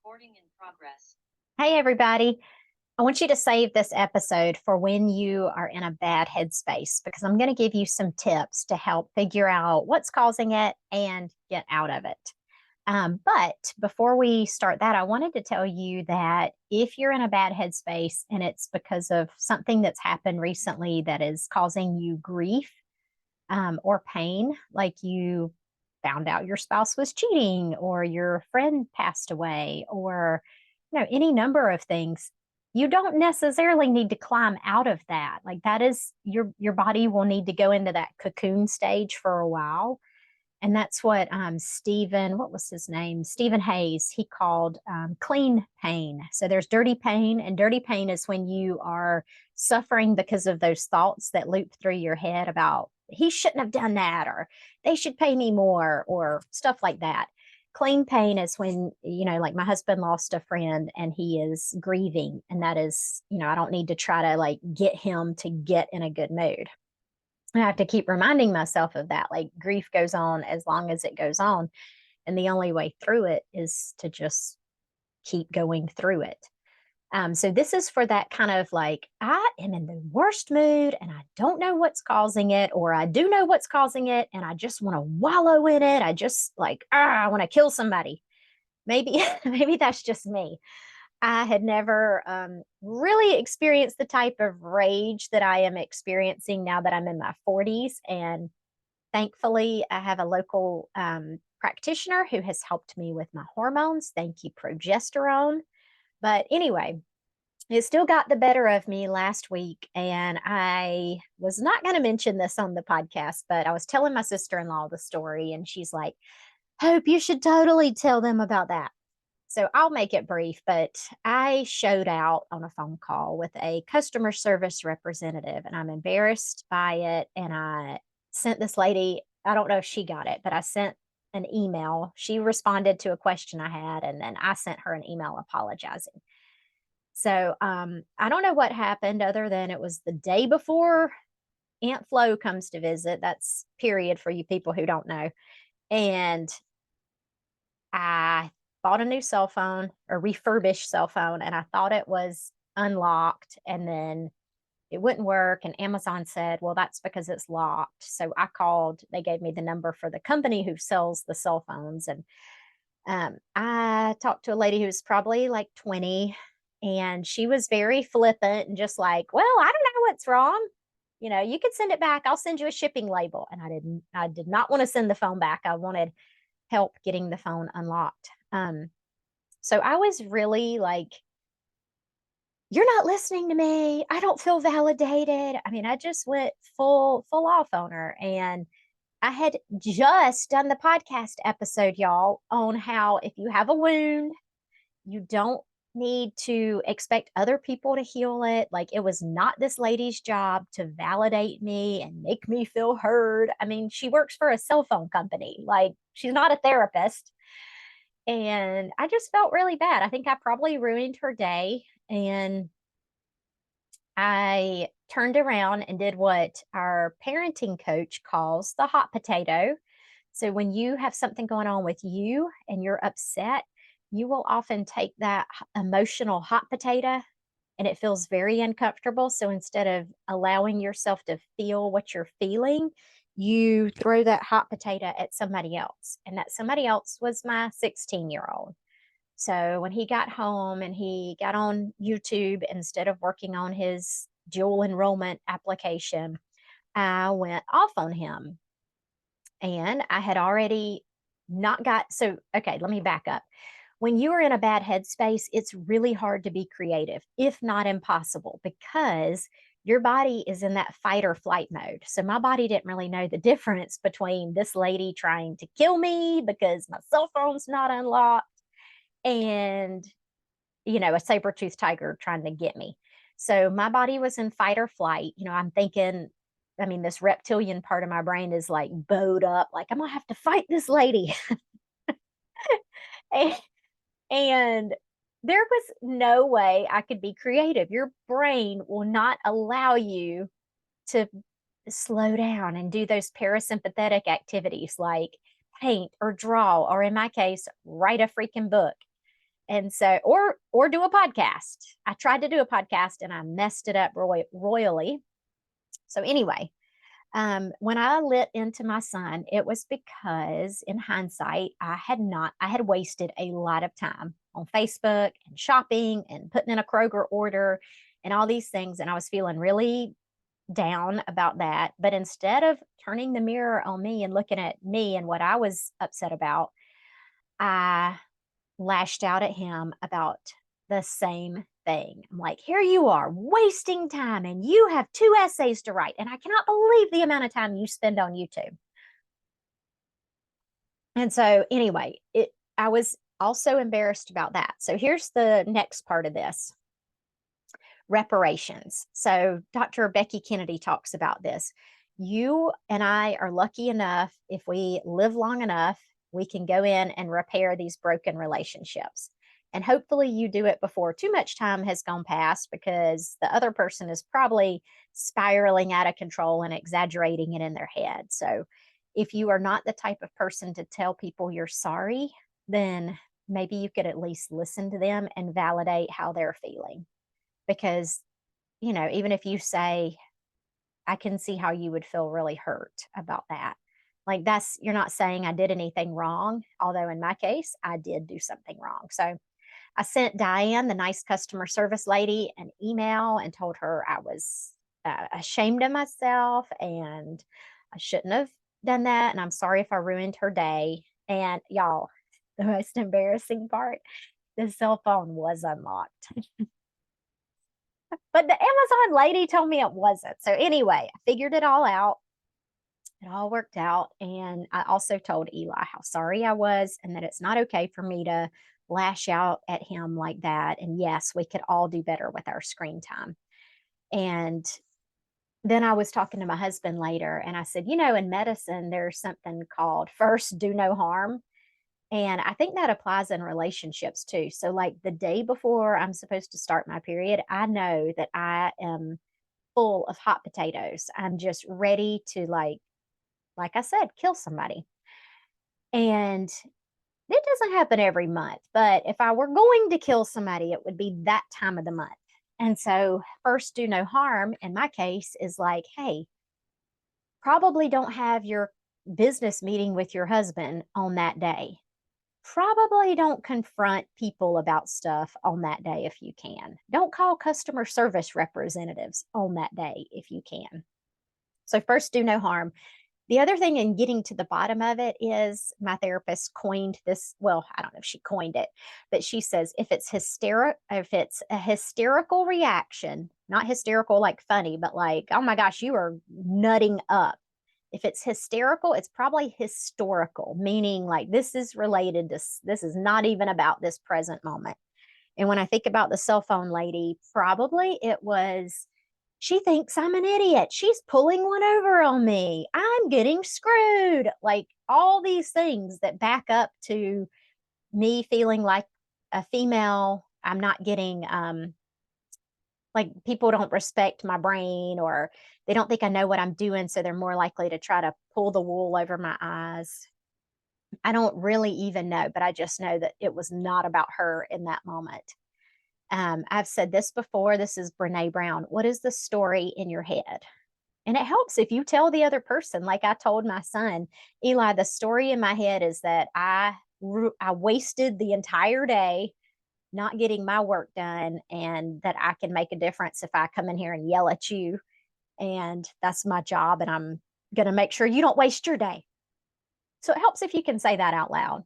Recording in progress. Hey, everybody. I want you to save this episode for when you are in a bad headspace because I'm going to give you some tips to help figure out what's causing it and get out of it. But before we start that, I wanted to tell you that if you're in a bad headspace and it's because of something that's happened recently that is causing you grief or pain, like you found out your spouse was cheating or your friend passed away or any number of things, you don't necessarily need to climb out of that. Like that is your body will need to go into that cocoon stage for a while. And that's what Stephen, what was his name? Stephen Hayes, he called clean pain. So there's dirty pain, and dirty pain is when you are suffering because of those thoughts that loop through your head about he shouldn't have done that, or they should pay me more, or stuff like that. Clean pain is when, like my husband lost a friend and he is grieving. And that is, I don't need to try to like get him to get in a good mood. I have to keep reminding myself of that. Like grief goes on as long as it goes on. And the only way through it is to just keep going through it. So this is for that kind of like, I am in the worst mood and I don't know what's causing it, or I do know what's causing it and I just want to wallow in it. I just like, I want to kill somebody. Maybe, maybe that's just me. I had never really experienced the type of rage that I am experiencing now that I'm in my 40s. And thankfully, I have a local practitioner who has helped me with my hormones. Thank you, progesterone. But anyway, it still got the better of me last week. And I was not going to mention this on the podcast, but I was telling my sister in law the story, and she's like, Hope, you should totally tell them about that. So I'll make it brief, but I showed out on a phone call with a customer service representative, and I'm embarrassed by it. And I sent this lady, I don't know if she got it, but I sent an email. She responded to a question I had, and then I sent her an email apologizing. So I don't know what happened other than it was the day before Aunt Flo comes to visit. That's period for you people who don't know. And I bought a new cell phone, or refurbished cell phone, and I thought it was unlocked, and then it wouldn't work. And Amazon said, well, that's because it's locked. So I called, they gave me the number for the company who sells the cell phones. And I talked to a lady who was probably like 20, and she was very flippant and just like, well, I don't know what's wrong. You could send it back. I'll send you a shipping label. And I did not want to send the phone back. I wanted help getting the phone unlocked. So I was really like, you're not listening to me. I don't feel validated. I mean, I just went full off on her. And I had just done the podcast episode, y'all, on how if you have a wound, you don't need to expect other people to heal it. Like it was not this lady's job to validate me and make me feel heard. I mean, she works for a cell phone company. Like she's not a therapist. And I just felt really bad. I think I probably ruined her day. And I turned around and did what our parenting coach calls the hot potato. So when you have something going on with you and you're upset, you will often take that emotional hot potato, and it feels very uncomfortable. So instead of allowing yourself to feel what you're feeling, you throw that hot potato at somebody else. And that somebody else was my 16-year-old. So when he got home and he got on YouTube instead of working on his dual enrollment application, I went off on him. And I had already not got, so, okay, let me back up. When you are in a bad headspace, it's really hard to be creative, if not impossible, because your body is in that fight or flight mode. So my body didn't really know the difference between this lady trying to kill me because my cell phone's not unlocked and, a saber-toothed tiger trying to get me. So my body was in fight or flight. I'm thinking, I mean, this reptilian part of my brain is like bowed up, like I'm gonna have to fight this lady. and, and there was no way I could be creative. Your brain will not allow you to slow down and do those parasympathetic activities like paint or draw, or in my case, write a freaking book. And so, or do a podcast. I tried to do a podcast and I messed it up royally. So anyway, when I lit into my son, it was because in hindsight, I had wasted a lot of time on Facebook and shopping and putting in a Kroger order and all these things. And I was feeling really down about that. But instead of turning the mirror on me and looking at me and what I was upset about, I lashed out at him about the same thing. I'm like, here you are wasting time and you have 2 essays to write. And I cannot believe the amount of time you spend on YouTube. And so anyway, I was also embarrassed about that. So here's the next part of this. Reparations. So Dr. Becky Kennedy talks about this. You and I are lucky enough, if we live long enough, we can go in and repair these broken relationships. And hopefully you do it before too much time has gone past, because the other person is probably spiraling out of control and exaggerating it in their head. So if you are not the type of person to tell people you're sorry, then maybe you could at least listen to them and validate how they're feeling. Because, even if you say, I can see how you would feel really hurt about that. Like, you're not saying I did anything wrong. Although in my case, I did do something wrong. So I sent Diane, the nice customer service lady, an email and told her I was ashamed of myself and I shouldn't have done that. And I'm sorry if I ruined her day. And y'all, the most embarrassing part, the cell phone was unlocked. But the Amazon lady told me it wasn't. So anyway, I figured it all out. It all worked out. And I also told Eli how sorry I was and that it's not okay for me to lash out at him like that. And yes, we could all do better with our screen time. And then I was talking to my husband later and I said, in medicine, there's something called first do no harm. And I think that applies in relationships too. So like the day before I'm supposed to start my period, I know that I am full of hot potatoes. I'm just ready to like I said, kill somebody. And it doesn't happen every month, but if I were going to kill somebody, it would be that time of the month. And so first do no harm in my case is like, hey, probably don't have your business meeting with your husband on that day. Probably don't confront people about stuff on that day if you can. Don't call customer service representatives on that day if you can. So first, do no harm. The other thing in getting to the bottom of it is my therapist coined this. Well, I don't know if she coined it, but she says if it's a hysterical reaction, not hysterical like funny, but like, oh my gosh, you are nutting up. If it's hysterical, it's probably historical, meaning like this is related to, this is not even about this present moment. And when I think about the cell phone lady, probably it was, she thinks I'm an idiot. She's pulling one over on me. I'm getting screwed. Like all these things that back up to me feeling like a female. I'm not getting, like people don't respect my brain or they don't think I know what I'm doing. So they're more likely to try to pull the wool over my eyes. I don't really even know, but I just know that it was not about her in that moment. I've said this before. This is Brene Brown. What is the story in your head? And it helps if you tell the other person, like I told my son, Eli, the story in my head is that I wasted the entire day not getting my work done and that I can make a difference if I come in here and yell at you. And that's my job. And I'm going to make sure you don't waste your day. So it helps if you can say that out loud.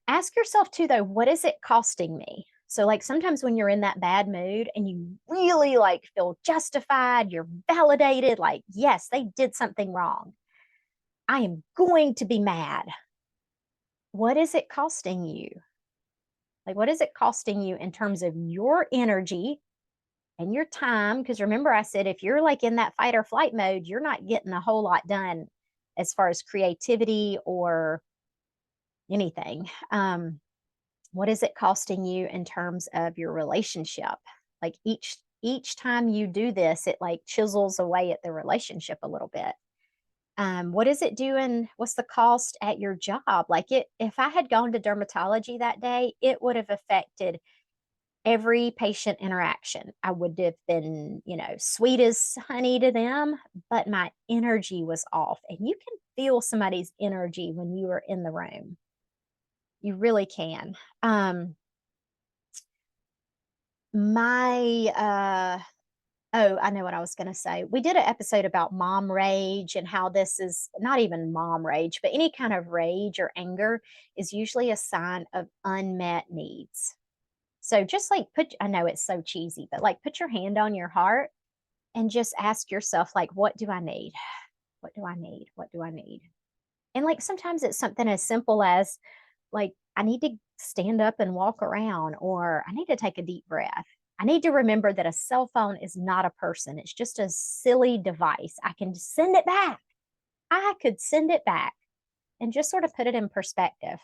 Ask yourself too, though, what is it costing me? So like sometimes when you're in that bad mood and you really like feel justified, you're validated, like, yes, they did something wrong. I am going to be mad. What is it costing you? Like, what is it costing you in terms of your energy and your time? Because remember, I said, if you're like in that fight or flight mode, you're not getting a whole lot done as far as creativity or anything. What is it costing you in terms of your relationship? Like each time you do this, it like chisels away at the relationship a little bit. What is it doing? What's the cost at your job? Like if I had gone to dermatology that day, it would have affected every patient interaction. I would have been, sweet as honey to them, but my energy was off. And you can feel somebody's energy when you are in the room. You really can. My Oh, I know what I was going to say. We did an episode about mom rage and how this is not even mom rage, but any kind of rage or anger is usually a sign of unmet needs. So just like I know it's so cheesy, but like put your hand on your heart and just ask yourself, like, what do I need? What do I need? What do I need? And like sometimes it's something as simple as, like, I need to stand up and walk around, or I need to take a deep breath. I need to remember that a cell phone is not a person. It's just a silly device. I can send it back. I could send it back and just sort of put it in perspective.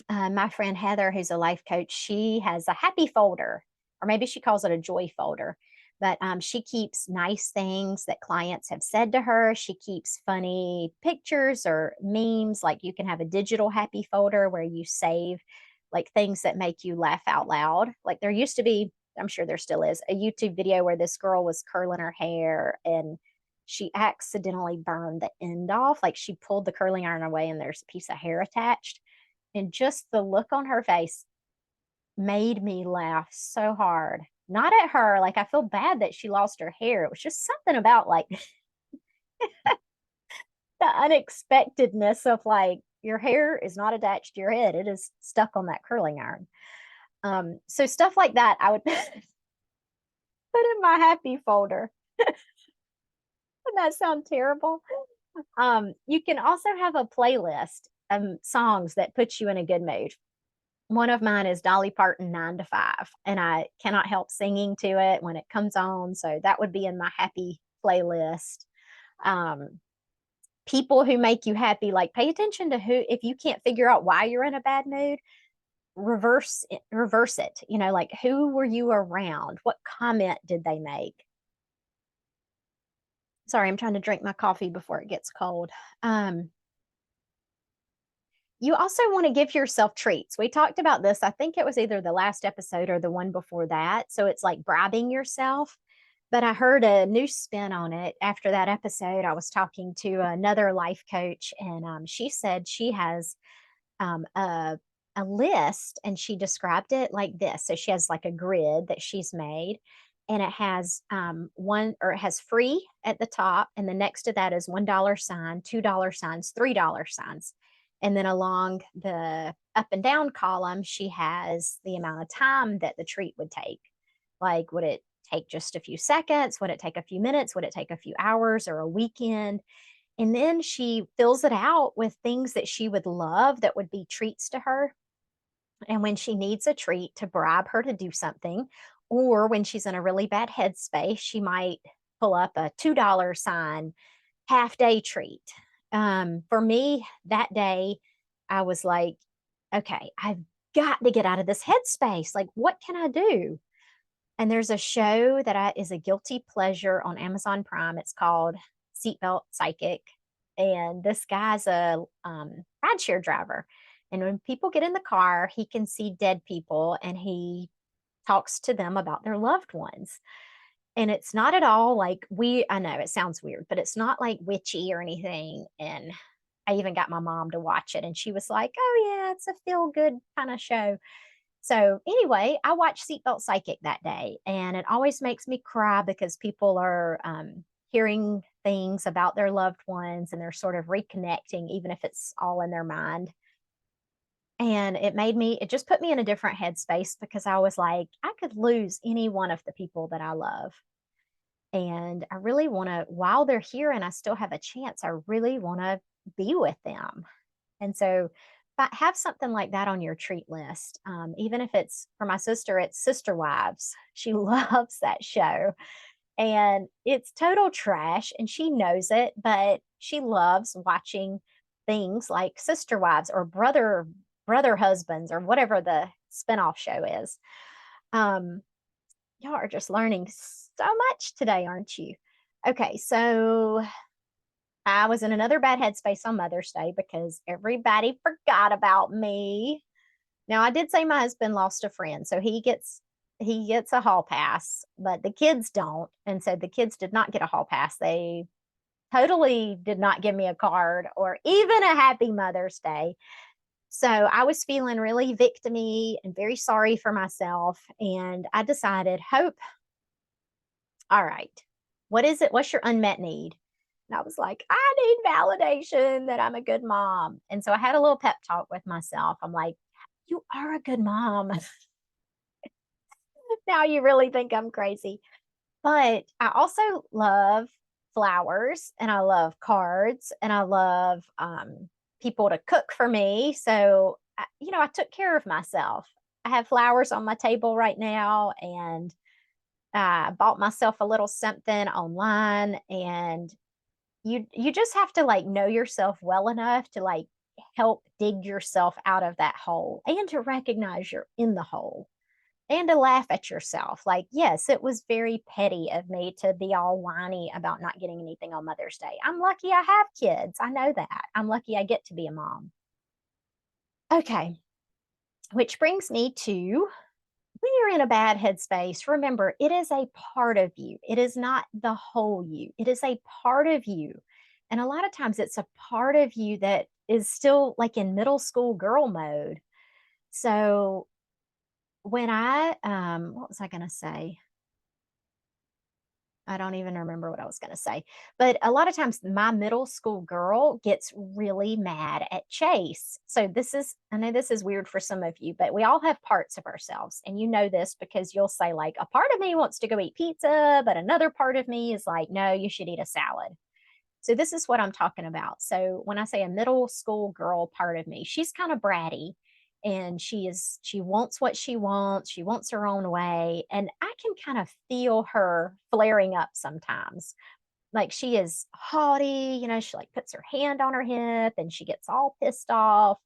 My friend Heather, who's a life coach, she has a happy folder, or maybe she calls it a joy folder. But she keeps nice things that clients have said to her. She keeps funny pictures or memes. Like you can have a digital happy folder where you save like things that make you laugh out loud. Like there used to be, I'm sure there still is, a YouTube video where this girl was curling her hair and she accidentally burned the end off. Like she pulled the curling iron away and there's a piece of hair attached. And just the look on her face made me laugh so hard. Not at her, like I feel bad that she lost her hair. It was just something about like the unexpectedness of like your hair is not attached to your head. It is stuck on that curling iron. So stuff like that I would put in my happy folder. Doesn't that sound terrible? You can also have a playlist songs that puts you in a good mood. One of mine is Dolly Parton 9 to 5, and I cannot help singing to it when it comes on. So that would be in my happy playlist. Um, People who make you happy, like pay attention to who, if you can't figure out why you're in a bad mood, reverse it. Like who were you around? What comment did they make? Sorry, I'm trying to drink my coffee before it gets cold. You also want to give yourself treats. We talked about this. I think it was either the last episode or the one before that. So it's like bribing yourself. But I heard a new spin on it after that episode. I was talking to another life coach, and she said she has um, a, a list, and she described it like this. So she has like a grid that she's made, and it has it has free at the top, and the next to that is $1 sign, $2 signs, $3 signs. And then along the up and down column, she has the amount of time that the treat would take. Like, would it take just a few seconds? Would it take a few minutes? Would it take a few hours or a weekend? And then she fills it out with things that she would love that would be treats to her. And when she needs a treat to bribe her to do something, or when she's in a really bad headspace, she might pull up a $2 sign half day treat. For me, that day, I was like, okay, I've got to get out of this headspace. Like, what can I do? And there's a show that is a guilty pleasure on Amazon Prime. It's called Seatbelt Psychic. And this guy's a rideshare driver. And when people get in the car, he can see dead people and he talks to them about their loved ones. And it's not at all like I know it sounds weird, but it's not like witchy or anything. And I even got my mom to watch it and she was like, oh, yeah, it's a feel good kind of show. So anyway, I watched Seatbelt Psychic that day, and it always makes me cry because people are hearing things about their loved ones and they're sort of reconnecting, even if it's all in their mind. And it just put me in a different headspace because I was like, I could lose any one of the people that I love. And I really want to, while they're here and I still have a chance, I really want to be with them. And so have something like that on your treat list. Even if it's for my sister, it's Sister Wives. She loves that show. And it's total trash and she knows it, but she loves watching things like Sister Wives or Brother Husbands or whatever the spinoff show is. Y'all are just learning so much today, aren't you? Okay, so I was in another bad headspace on Mother's Day because everybody forgot about me. Now, I did say my husband lost a friend, so he gets a hall pass, but the kids don't. And so the kids did not get a hall pass. They totally did not give me a card or even a happy Mother's Day. So I was feeling really victimy and very sorry for myself. And I decided, Hope, all right, what is it? What's your unmet need? And I was like, I need validation that I'm a good mom. And so I had a little pep talk with myself. I'm like, you are a good mom. Now you really think I'm crazy. But I also love flowers and I love cards and I love people to cook for me. So, I took care of myself. I have flowers on my table right now and I bought myself a little something online. And you just have to like know yourself well enough to like help dig yourself out of that hole and to recognize you're in the hole and to laugh at yourself. Like, yes, it was very petty of me to be all whiny about not getting anything on Mother's Day. I'm lucky I have kids. I know that. I'm lucky I get to be a mom. Okay, which brings me to when you're in a bad headspace, remember it is a part of you. It is not the whole you. It is a part of you. And a lot of times it's a part of you that is still like in middle school girl mode. So when what was I going to say? I don't even remember what I was going to say. But a lot of times my middle school girl gets really mad at Chase. So I know this is weird for some of you, but we all have parts of ourselves. And you know this because you'll say, like, a part of me wants to go eat pizza, but another part of me is like, no, you should eat a salad. So this is what I'm talking about. So when I say a middle school girl part of me, she's kind of bratty and she wants what she wants. She wants her own way. And I can kind of feel her flaring up sometimes. Like she is haughty, she like puts her hand on her hip and she gets all pissed off.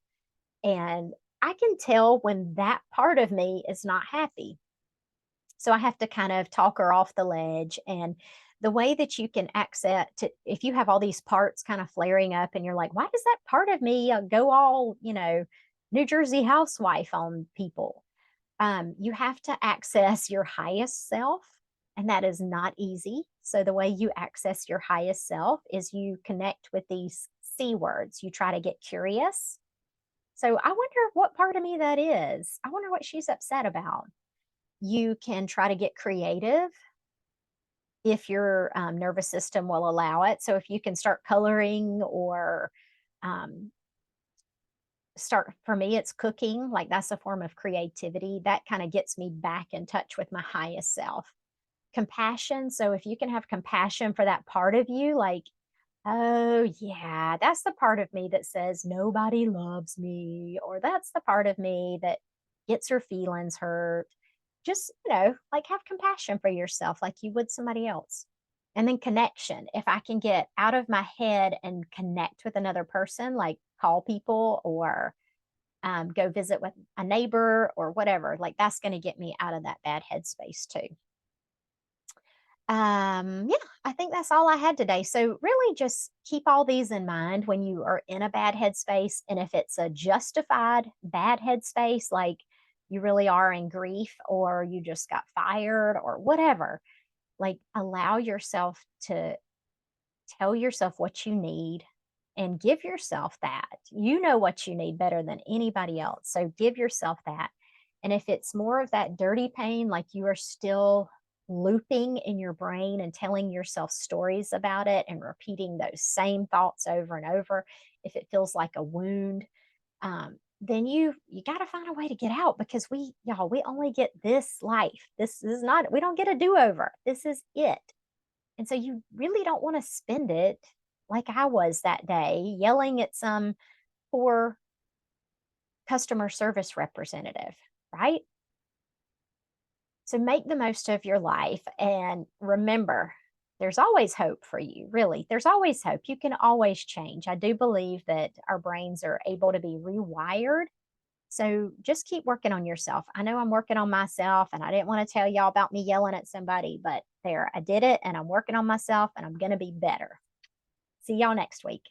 And I can tell when that part of me is not happy. So I have to kind of talk her off the ledge. And the way that you can access to, if you have all these parts kind of flaring up and you're like, why does that part of me go all, New Jersey housewife on people? You have to access your highest self, and that is not easy. So the way you access your highest self is you connect with these C words. You try to get curious. So I wonder what part of me that is. I wonder what she's upset about. You can try to get creative if your nervous system will allow it. So if you can start coloring or for me, it's cooking. Like that's a form of creativity that kind of gets me back in touch with my highest self. Compassion. So if you can have compassion for that part of you, like, oh yeah, that's the part of me that says nobody loves me, or that's the part of me that gets her feelings hurt. Just, like have compassion for yourself like you would somebody else. And then connection. If I can get out of my head and connect with another person, like call people or go visit with a neighbor or whatever, like that's going to get me out of that bad headspace too. Yeah, I think that's all I had today. So really just keep all these in mind when you are in a bad headspace. And if it's a justified bad headspace, like you really are in grief or you just got fired or whatever, like allow yourself to tell yourself what you need and give yourself that. You know what you need better than anybody else. So give yourself that. And if it's more of that dirty pain, like you are still looping in your brain and telling yourself stories about it and repeating those same thoughts over and over, if it feels like a wound, then you got to find a way to get out because we only get this life. This is not, we don't get a do-over. This is it. And so you really don't want to spend it like I was that day, yelling at some poor customer service representative, right? So make the most of your life and remember, there's always hope for you, really. There's always hope. You can always change. I do believe that our brains are able to be rewired. So just keep working on yourself. I know I'm working on myself and I didn't want to tell y'all about me yelling at somebody, but there, I did it and I'm working on myself and I'm going to be better. See y'all next week.